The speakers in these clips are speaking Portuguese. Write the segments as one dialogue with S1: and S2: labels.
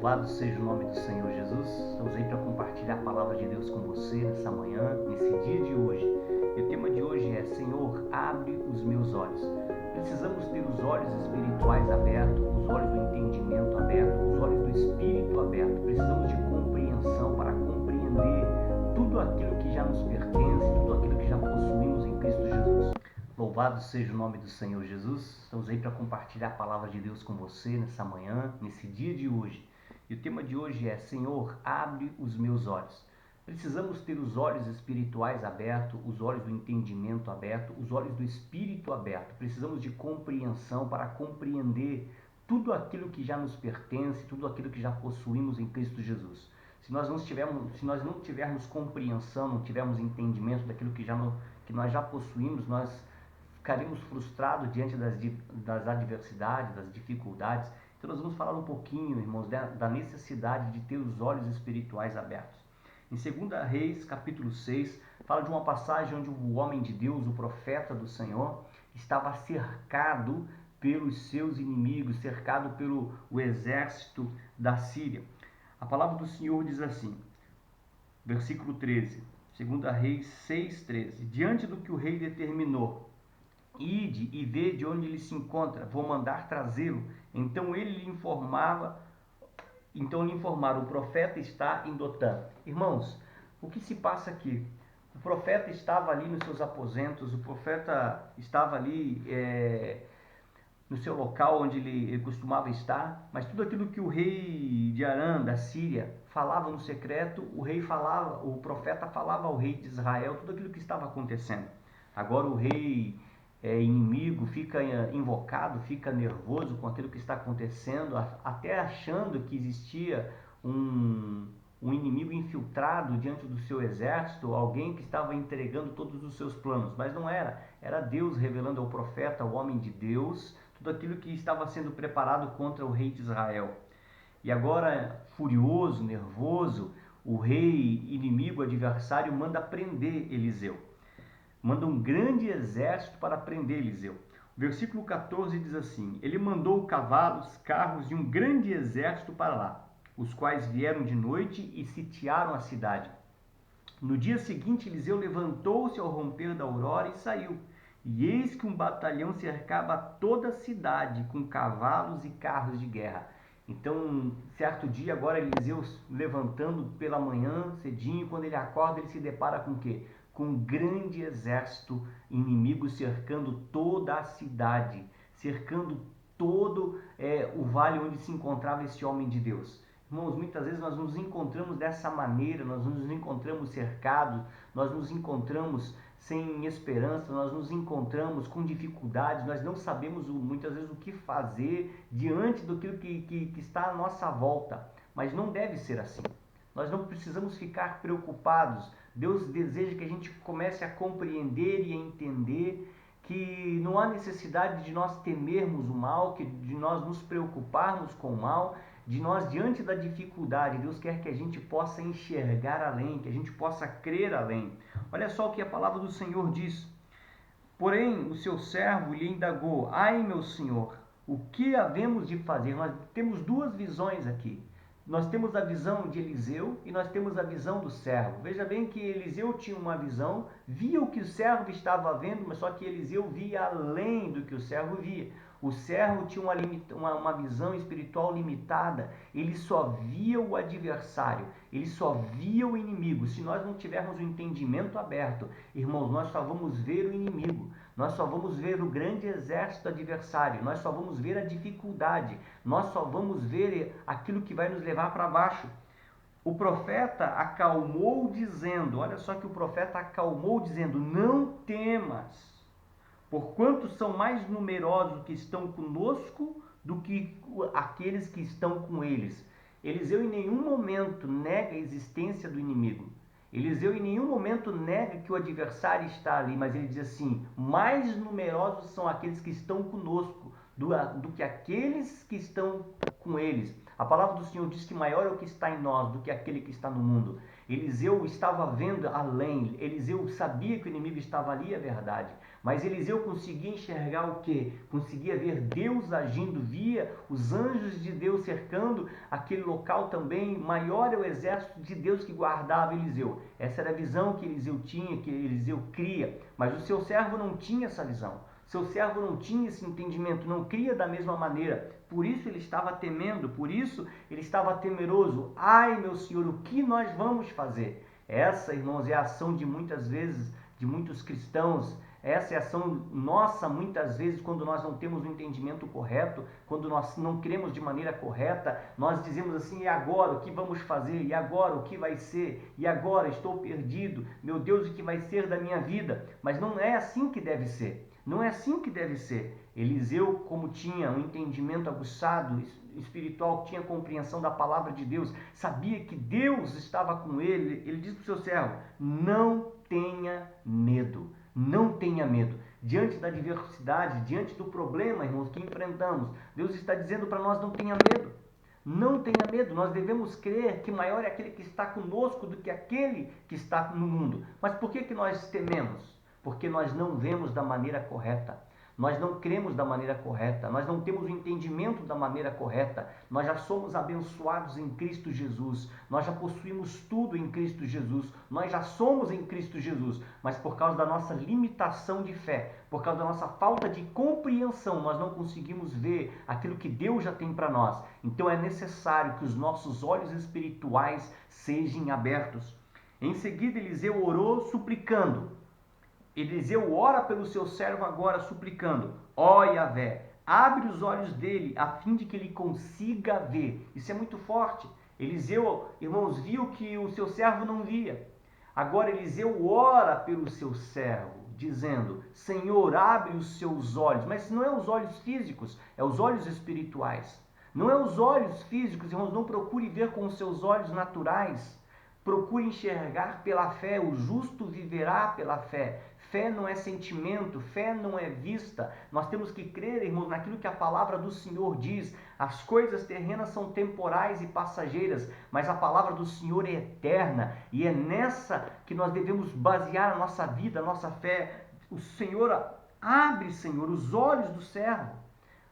S1: Louvado seja o nome do Senhor Jesus. Estamos aí para compartilhar a palavra de Deus com você nessa manhã, nesse dia de hoje. E o tema de hoje é: Senhor, abre os meus olhos. Precisamos ter os olhos espirituais abertos, os olhos do entendimento abertos, os olhos do espírito abertos. Precisamos de compreensão para compreender tudo aquilo que já nos pertence, tudo aquilo que já possuímos em Cristo Jesus. Louvado seja o nome do Senhor Jesus. Estamos aí para compartilhar a palavra de Deus com você nessa manhã, nesse dia de hoje. E o tema de hoje é: Senhor, abre os meus olhos. Precisamos ter os olhos espirituais abertos, os olhos do entendimento abertos, os olhos do espírito aberto. Precisamos de compreensão para compreender tudo aquilo que já nos pertence, tudo aquilo que já possuímos em Cristo Jesus. Se nós não tivermos compreensão, não tivermos entendimento daquilo que nós já possuímos, nós ficaremos frustrados diante das adversidades, das dificuldades. Então nós vamos falar um pouquinho, irmãos, da necessidade de ter os olhos espirituais abertos. Em 2 Reis, capítulo 6, fala de uma passagem onde o homem de Deus, o profeta do Senhor, estava cercado pelos seus inimigos, cercado pelo exército da Síria. A palavra do Senhor diz assim, versículo 13, 2 Reis 6:13: Diante do que o rei determinou, ide e vede onde ele se encontra, vou mandar trazê-lo. Então lhe informaram, o profeta está em Dotã. Irmãos, o que se passa aqui? O profeta estava ali nos seus aposentos, o profeta estava ali no seu local onde ele costumava estar, mas tudo aquilo que o rei de Arã, da Síria, falava no secreto, o profeta falava ao rei de Israel tudo aquilo que estava acontecendo. Agora o rei inimigo fica invocado, fica nervoso com aquilo que está acontecendo, até achando que existia um inimigo infiltrado diante do seu exército, alguém que estava entregando todos os seus planos, mas não era. Era Deus revelando ao profeta, ao homem de Deus, tudo aquilo que estava sendo preparado contra o rei de Israel. E agora, furioso, nervoso, o rei inimigo, adversário, manda prender Eliseu. Manda um grande exército para prender Eliseu. O versículo 14 diz assim: Ele mandou cavalos, carros e um grande exército para lá, os quais vieram de noite e sitiaram a cidade. No dia seguinte, Eliseu levantou-se ao romper da aurora e saiu. E eis que um batalhão cercava toda a cidade com cavalos e carros de guerra. Então, certo dia, agora Eliseu levantando pela manhã, cedinho, quando ele acorda, ele se depara com o quê? Com um grande exército inimigo cercando toda a cidade, cercando todo o vale onde se encontrava esse homem de Deus. Irmãos, muitas vezes nós nos encontramos dessa maneira, nós nos encontramos cercados, nós nos encontramos sem esperança, nós nos encontramos com dificuldades, nós não sabemos muitas vezes o que fazer diante daquilo que está à nossa volta, mas não deve ser assim. Nós não precisamos ficar preocupados. Deus deseja que a gente comece a compreender e a entender que não há necessidade de nós temermos o mal, de nós nos preocuparmos com o mal, de nós diante da dificuldade. Deus quer que a gente possa enxergar além, que a gente possa crer além. Olha só o que a palavra do Senhor diz. Porém, o seu servo lhe indagou: Ai, meu senhor, o que havemos de fazer? Nós temos duas visões aqui. Nós temos a visão de Eliseu e nós temos a visão do servo. Veja bem que Eliseu tinha uma visão, via o que o servo estava vendo, mas só que Eliseu via além do que o servo via. O servo tinha uma visão espiritual limitada, ele só via o adversário, ele só via o inimigo. Se nós não tivermos o entendimento aberto, irmãos, nós só vamos ver o inimigo, nós só vamos ver o grande exército adversário, nós só vamos ver a dificuldade, nós só vamos ver aquilo que vai nos levar para baixo. O profeta acalmou dizendo, olha só que o profeta acalmou dizendo: não temas, porquanto são mais numerosos que estão conosco do que aqueles que estão com eles. Eliseu em nenhum momento nega a existência do inimigo. Eliseu em nenhum momento nega que o adversário está ali, mas ele diz assim: mais numerosos são aqueles que estão conosco do que aqueles que estão com eles. A palavra do Senhor diz que maior é o que está em nós do que aquele que está no mundo. Eliseu estava vendo além, Eliseu sabia que o inimigo estava ali, é verdade, mas Eliseu conseguia enxergar o quê? Conseguia ver Deus agindo, via os anjos de Deus cercando aquele local também. Maior é o exército de Deus que guardava Eliseu. Essa era a visão que Eliseu tinha, que Eliseu cria, mas o seu servo não tinha essa visão. Seu servo não tinha esse entendimento, não cria da mesma maneira. Por isso ele estava temendo, por isso ele estava temeroso. Ai, meu Senhor, o que nós vamos fazer? Essa, irmãos, é a ação de muitas vezes, de muitos cristãos. Essa é a ação nossa, muitas vezes, quando nós não temos o entendimento correto, quando nós não cremos de maneira correta, nós dizemos assim: e agora, o que vamos fazer? E agora, o que vai ser? E agora, estou perdido. Meu Deus, o que vai ser da minha vida? Mas não é assim que deve ser. Não é assim que deve ser. Eliseu, como tinha um entendimento aguçado, espiritual, tinha compreensão da palavra de Deus, sabia que Deus estava com ele. Ele disse para o seu servo: não tenha medo, não tenha medo. Diante da adversidade, diante do problema, irmãos, que enfrentamos, Deus está dizendo para nós: não tenha medo. Não tenha medo, nós devemos crer que maior é aquele que está conosco do que aquele que está no mundo. Mas por que nós tememos? Porque nós não vemos da maneira correta, nós não cremos da maneira correta, nós não temos o entendimento da maneira correta. Nós já somos abençoados em Cristo Jesus, nós já possuímos tudo em Cristo Jesus, nós já somos em Cristo Jesus, mas por causa da nossa limitação de fé, por causa da nossa falta de compreensão, nós não conseguimos ver aquilo que Deus já tem para nós. Então é necessário que os nossos olhos espirituais sejam abertos. Em seguida, Eliseu orou suplicando. Eliseu ora pelo seu servo agora, suplicando: ó Yahvé, abre os olhos dele, a fim de que ele consiga ver. Isso é muito forte. Eliseu, irmãos, viu que o seu servo não via. Agora Eliseu ora pelo seu servo, dizendo: Senhor, abre os seus olhos. Mas não é os olhos físicos, é os olhos espirituais. Não é os olhos físicos, irmãos, não procure ver com os seus olhos naturais. Procure enxergar pela fé, o justo viverá pela fé. Fé não é sentimento, fé não é vista. Nós temos que crer, irmãos, naquilo que a palavra do Senhor diz. As coisas terrenas são temporais e passageiras, mas a palavra do Senhor é eterna. E é nessa que nós devemos basear a nossa vida, a nossa fé. O Senhor abre, Senhor, os olhos do servo.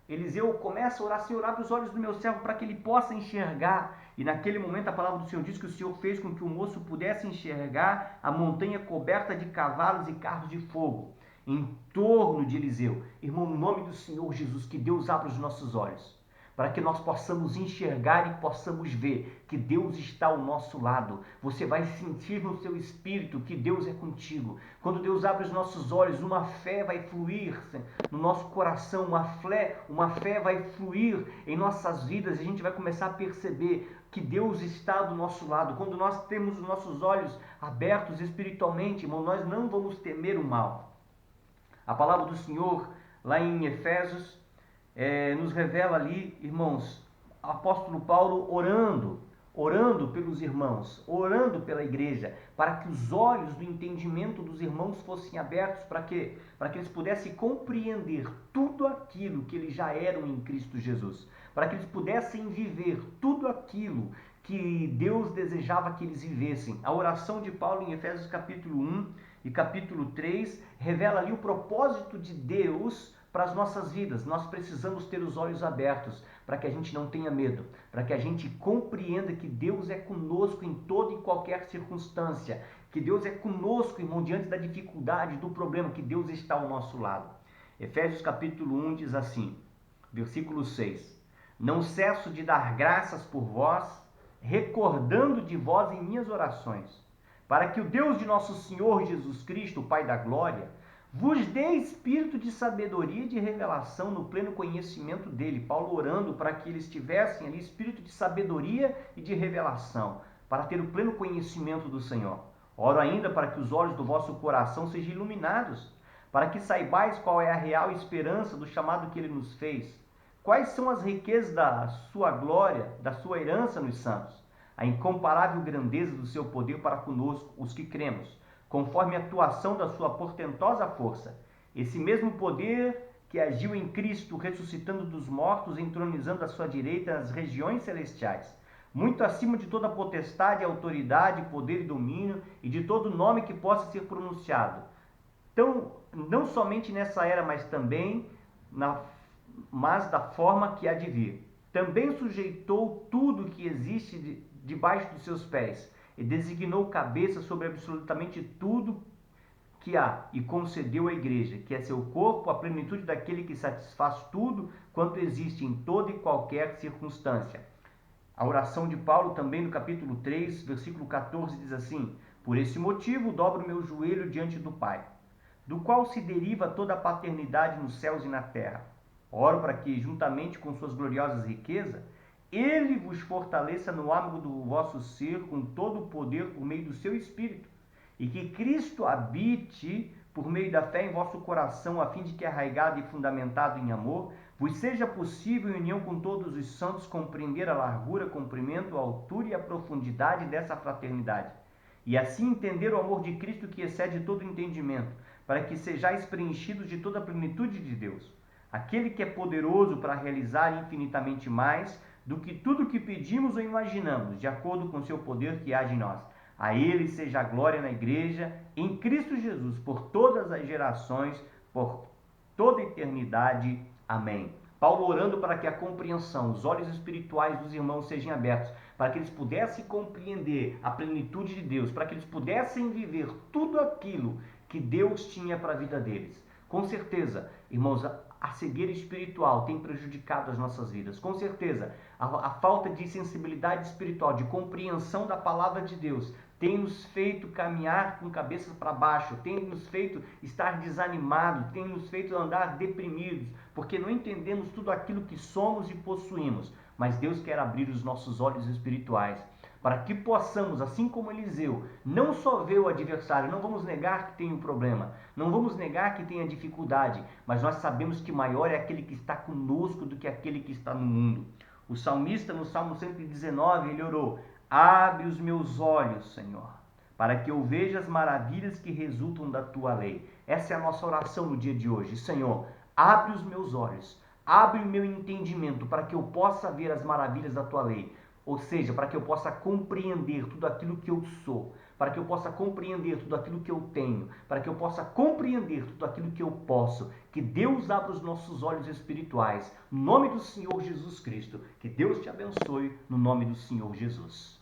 S1: Eliseu começa a orar: Senhor, abre os olhos do meu servo para que ele possa enxergar. E naquele momento a palavra do Senhor diz que o Senhor fez com que o moço pudesse enxergar a montanha coberta de cavalos e carros de fogo em torno de Eliseu. Irmão, no nome do Senhor Jesus, que Deus abra os nossos olhos, para que nós possamos enxergar e possamos ver que Deus está ao nosso lado. Você vai sentir no seu espírito que Deus é contigo. Quando Deus abre os nossos olhos, uma fé vai fluir no nosso coração, uma fé vai fluir em nossas vidas, e a gente vai começar a perceber que Deus está do nosso lado. Quando nós temos os nossos olhos abertos espiritualmente, irmão, nós não vamos temer o mal. A palavra do Senhor, lá em Efésios, nos revela ali, irmãos, o apóstolo Paulo orando pelos irmãos, orando pela igreja, para que os olhos do entendimento dos irmãos fossem abertos, para que eles pudessem compreender tudo aquilo que eles já eram em Cristo Jesus, para que eles pudessem viver tudo aquilo que Deus desejava que eles vivessem. A oração de Paulo em Efésios capítulo 1 e capítulo 3 revela ali o propósito de Deus para as nossas vidas. Nós precisamos ter os olhos abertos para que a gente não tenha medo, para que a gente compreenda que Deus é conosco em toda e qualquer circunstância, que Deus é conosco, irmão, diante da dificuldade, do problema, que Deus está ao nosso lado. Efésios capítulo 1 diz assim, versículo 6: Não cesso de dar graças por vós, recordando de vós em minhas orações, para que o Deus de nosso Senhor Jesus Cristo, o Pai da glória, vos dê espírito de sabedoria e de revelação no pleno conhecimento dele. Paulo orando para que eles tivessem ali espírito de sabedoria e de revelação, para ter o pleno conhecimento do Senhor. Oro ainda para que os olhos do vosso coração sejam iluminados, para que saibais qual é a real esperança do chamado que ele nos fez, quais são as riquezas da sua glória, da sua herança nos santos, a incomparável grandeza do seu poder para conosco, os que cremos, conforme a atuação da sua portentosa força. Esse mesmo poder que agiu em Cristo, ressuscitando dos mortos, entronizando à sua direita nas regiões celestiais, muito acima de toda potestade, autoridade, poder e domínio, e de todo nome que possa ser pronunciado. Então, não somente nessa era, mas também da forma que há de vir. Também sujeitou tudo que existe debaixo dos seus pés, e designou cabeça sobre absolutamente tudo que há, e concedeu à igreja, que é seu corpo, a plenitude daquele que satisfaz tudo quanto existe em toda e qualquer circunstância. A oração de Paulo também no capítulo 3, versículo 14 diz assim: por esse motivo dobro meu joelho diante do Pai, do qual se deriva toda a paternidade nos céus e na terra. Oro para que, juntamente com suas gloriosas riquezas, ele vos fortaleça no âmago do vosso ser com todo o poder por meio do seu Espírito, e que Cristo habite por meio da fé em vosso coração, a fim de que, arraigado e fundamentado em amor, vos seja possível, em união com todos os santos, compreender a largura, comprimento, a altura e a profundidade dessa fraternidade, e assim entender o amor de Cristo que excede todo entendimento, para que sejais preenchidos de toda a plenitude de Deus. Aquele que é poderoso para realizar infinitamente mais do que tudo que pedimos ou imaginamos, de acordo com o seu poder que age em nós. A ele seja a glória na igreja, em Cristo Jesus, por todas as gerações, por toda a eternidade. Amém. Paulo orando para que a compreensão, os olhos espirituais dos irmãos sejam abertos, para que eles pudessem compreender a plenitude de Deus, para que eles pudessem viver tudo aquilo que Deus tinha para a vida deles. Com certeza, irmãos, a cegueira espiritual tem prejudicado as nossas vidas. Com certeza, a falta de sensibilidade espiritual, de compreensão da palavra de Deus, tem nos feito caminhar com cabeça para baixo, tem nos feito estar desanimados, tem nos feito andar deprimidos, porque não entendemos tudo aquilo que somos e possuímos. Mas Deus quer abrir os nossos olhos espirituais, para que possamos, assim como Eliseu, não só ver o adversário, não vamos negar que tem um problema, não vamos negar que tenha dificuldade, mas nós sabemos que maior é aquele que está conosco do que aquele que está no mundo. O salmista, no Salmo 119, ele orou: abre os meus olhos, Senhor, para que eu veja as maravilhas que resultam da tua lei. Essa é a nossa oração no dia de hoje. Senhor, abre os meus olhos, abre o meu entendimento, para que eu possa ver as maravilhas da tua lei. Ou seja, para que eu possa compreender tudo aquilo que eu sou, para que eu possa compreender tudo aquilo que eu tenho, para que eu possa compreender tudo aquilo que eu posso. Que Deus abra os nossos olhos espirituais, no nome do Senhor Jesus Cristo. Que Deus te abençoe, no nome do Senhor Jesus.